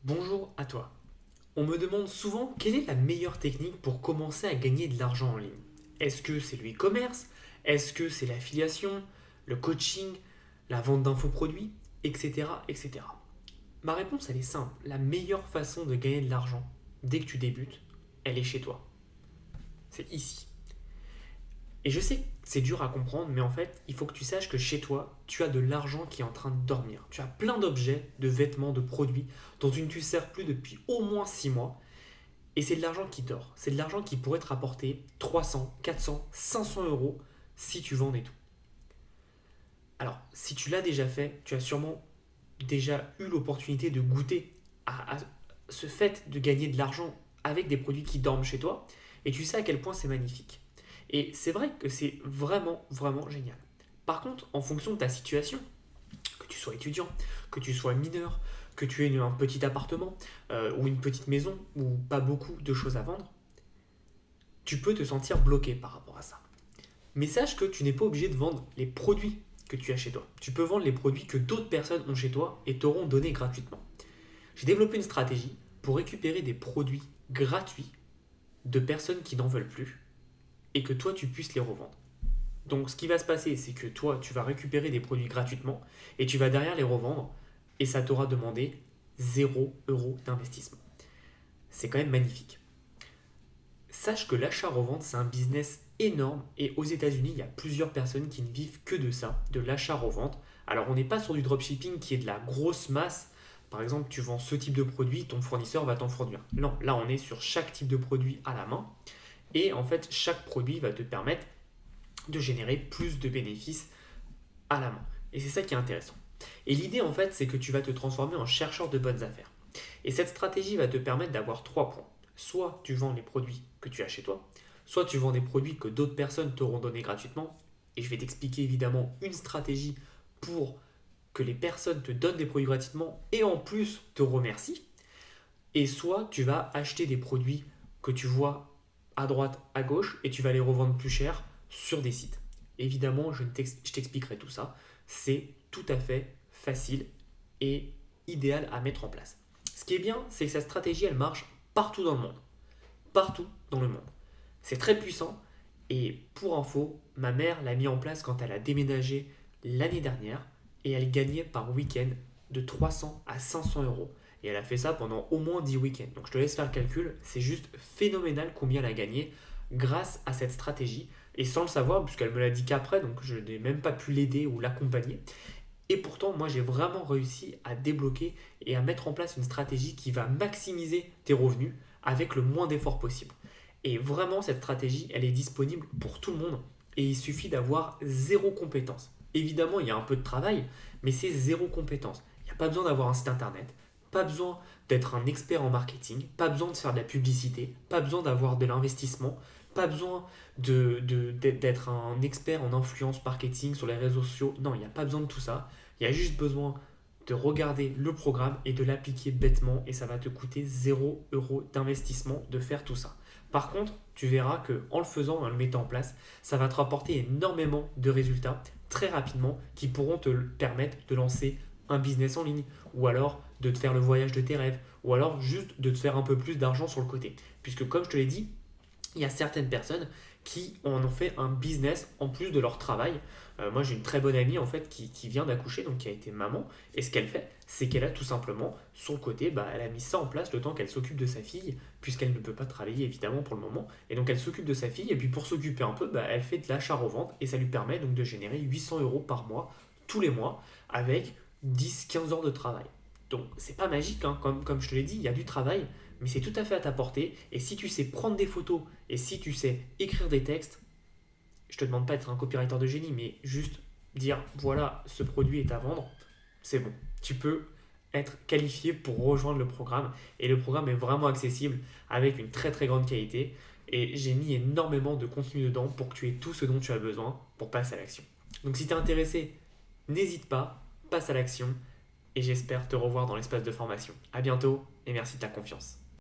Bonjour à toi. On me demande souvent quelle est la meilleure technique pour commencer à gagner de l'argent en ligne. Est-ce que c'est le e-commerce? Est-ce que c'est l'affiliation, le coaching, la vente d'infoproduits, etc., etc. Ma réponse, elle est simple. La meilleure façon de gagner de l'argent, dès que tu débutes, elle est chez toi. C'est ici. Et je sais que c'est dur à comprendre, mais en fait, il faut que tu saches que chez toi, tu as de l'argent qui est en train de dormir. Tu as plein d'objets, de vêtements, de produits dont tu ne te sers plus depuis au moins 6 mois. Et c'est de l'argent qui dort. C'est de l'argent qui pourrait te rapporter 300, 400, 500 euros si tu vendais tout. Alors, si tu l'as déjà fait, tu as sûrement déjà eu l'opportunité de goûter à ce fait de gagner de l'argent avec des produits qui dorment chez toi. Et tu sais à quel point c'est magnifique. Et c'est vrai que c'est vraiment, vraiment génial. Par contre, en fonction de ta situation, que tu sois étudiant, que tu sois mineur, que tu aies un petit appartement ou une petite maison ou pas beaucoup de choses à vendre, tu peux te sentir bloqué par rapport à ça. Mais sache que tu n'es pas obligé de vendre les produits que tu as chez toi. Tu peux vendre les produits que d'autres personnes ont chez toi et t'auront donné gratuitement. J'ai développé une stratégie pour récupérer des produits gratuits de personnes qui n'en veulent plus et que toi tu puisses les revendre. Donc ce qui va se passer, c'est que toi tu vas récupérer des produits gratuitement et tu vas derrière les revendre et ça t'aura demandé 0 € d'investissement. C'est quand même magnifique. Sache que l'achat-revente, c'est un business énorme et aux États-Unis, il y a plusieurs personnes qui ne vivent que de ça, de l'achat-revente. Alors, on n'est pas sur du dropshipping qui est de la grosse masse. Par exemple, tu vends ce type de produit, ton fournisseur va t'en fournir. Non, là, on est sur chaque type de produit à la main. Et en fait, chaque produit va te permettre de générer plus de bénéfices à la main. Et c'est ça qui est intéressant. Et l'idée, en fait, c'est que tu vas te transformer en chercheur de bonnes affaires. Et cette stratégie va te permettre d'avoir 3 points. Soit tu vends les produits que tu as chez toi, soit tu vends des produits que d'autres personnes t'auront donné gratuitement. Et je vais t'expliquer évidemment une stratégie pour que les personnes te donnent des produits gratuitement et en plus te remercient. Et soit tu vas acheter des produits que tu vois à droite, à gauche et tu vas les revendre plus cher sur des sites. Évidemment, je t'expliquerai tout ça. C'est tout à fait facile et idéal à mettre en place. Ce qui est bien, c'est que cette stratégie, elle marche partout dans le monde. Partout dans le monde. C'est très puissant. Et pour info, ma mère l'a mis en place quand elle a déménagé l'année dernière et elle gagnait par week-end de 300 à 500 euros. Et elle a fait ça pendant au moins 10 week-ends. Donc je te laisse faire le calcul. C'est juste phénoménal combien elle a gagné grâce à cette stratégie. Et sans le savoir, puisqu'elle me l'a dit qu'après, donc je n'ai même pas pu l'aider ou l'accompagner. Et pourtant, moi, j'ai vraiment réussi à débloquer et à mettre en place une stratégie qui va maximiser tes revenus avec le moins d'efforts possible. Et vraiment, cette stratégie, elle est disponible pour tout le monde et il suffit d'avoir zéro compétence. Évidemment, il y a un peu de travail, mais c'est zéro compétence. Il n'y a pas besoin d'avoir un site internet, pas besoin d'être un expert en marketing, pas besoin de faire de la publicité, pas besoin d'avoir de l'investissement, pas besoin d'être un expert en influence marketing sur les réseaux sociaux. Non, il n'y a pas besoin de tout ça. Il y a juste besoin de regarder le programme et de l'appliquer bêtement et ça va te coûter 0 € d'investissement de faire tout ça. Par contre, tu verras que en le faisant, en le mettant en place, ça va te rapporter énormément de résultats très rapidement qui pourront te permettre de lancer un business en ligne ou alors de te faire le voyage de tes rêves ou alors juste de te faire un peu plus d'argent sur le côté. Puisque comme je te l'ai dit, il y a certaines personnes qui en ont fait un business en plus de leur travail. Moi, j'ai une très bonne amie en fait qui vient d'accoucher, donc qui a été maman. Et ce qu'elle fait, c'est qu'elle a tout simplement, sur le côté, elle a mis ça en place le temps qu'elle s'occupe de sa fille, puisqu'elle ne peut pas travailler évidemment pour le moment. Et donc, elle s'occupe de sa fille, et puis pour s'occuper un peu, elle fait de l'achat-revente, et ça lui permet donc de générer 800 euros par mois, tous les mois, avec 10-15 heures de travail. Donc, c'est pas magique, hein. Comme je te l'ai dit, il y a du travail, mais c'est tout à fait à ta portée. Et si tu sais prendre des photos et si tu sais écrire des textes, je te demande pas d'être un copywriter de génie, mais juste dire voilà, ce produit est à vendre, c'est bon. Tu peux être qualifié pour rejoindre le programme. Et le programme est vraiment accessible avec une très très grande qualité. Et j'ai mis énormément de contenu dedans pour que tu aies tout ce dont tu as besoin pour passer à l'action. Donc si tu es intéressé, n'hésite pas, passe à l'action. Et j'espère te revoir dans l'espace de formation. A bientôt et merci de ta confiance.